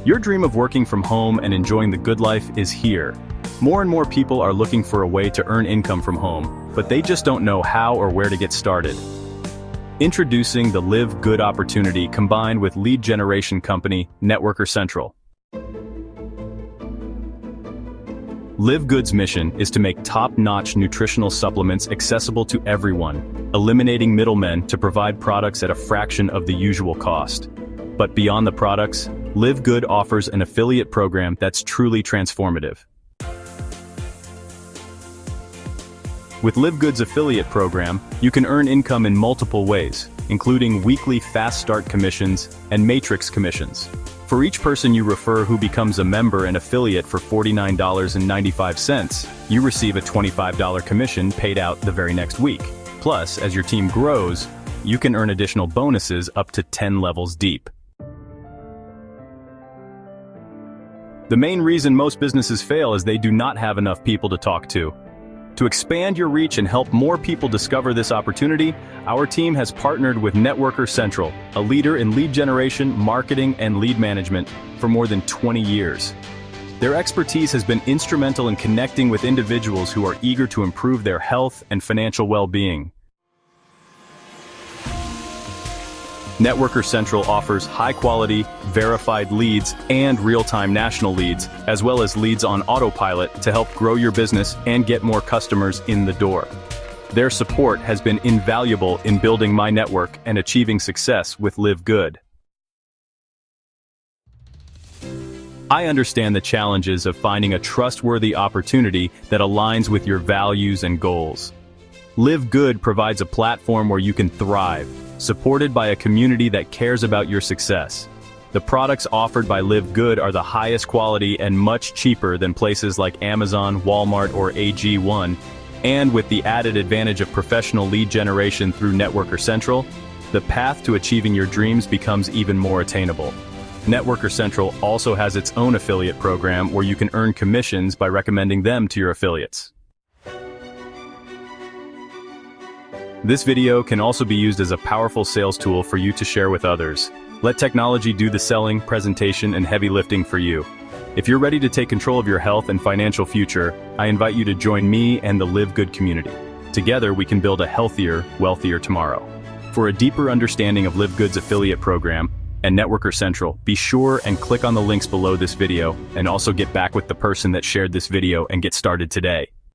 Your dream of working from home and enjoying the good life is here. More and more people are looking for a way to earn income from home, but they just don't know how or where to get started. Introducing the Live Good opportunity combined with lead generation company Networker Central. Live Good's mission is to make top-notch nutritional supplements accessible to everyone, eliminating middlemen to provide products at a fraction of the usual cost. But beyond the products, Live Good offers an affiliate program that's truly transformative. With Live Good's affiliate program, you can earn income in multiple ways, including weekly fast start commissions and matrix commissions. For each person you refer who becomes a member and affiliate for $49.95, you receive a $25 commission paid out the very next week. Plus, as your team grows, you can earn additional bonuses up to 10 levels deep. The main reason most businesses fail is they do not have enough people to talk to. To expand your reach and help more people discover this opportunity, our team has partnered with Networker Central, a leader in lead generation, marketing, and lead management for more than 20 years. Their expertise has been instrumental in connecting with individuals who are eager to improve their health and financial well-being. Networker Central offers high-quality, verified leads and real-time national leads, as well as leads on autopilot to help grow your business and get more customers in the door. Their support has been invaluable in building my network and achieving success with Live Good. I understand the challenges of finding a trustworthy opportunity that aligns with your values and goals. Live Good provides a platform where you can thrive, supported by a community that cares about your success. The products offered by Live Good are the highest quality and much cheaper than places like Amazon, Walmart, or AG1, and with the added advantage of professional lead generation through Networker Central, the path to achieving your dreams becomes even more attainable. Networker Central also has its own affiliate program where you can earn commissions by recommending them to your affiliates. This video can also be used as a powerful sales tool for you to share with others. Let technology do the selling, presentation, and heavy lifting for you. If you're ready to take control of your health and financial future, I invite you to join me and the Live Good community. Together, we can build a healthier, wealthier tomorrow. For a deeper understanding of Live Good's affiliate program and Networker Central, be sure and click on the links below this video and also get back with the person that shared this video and get started today.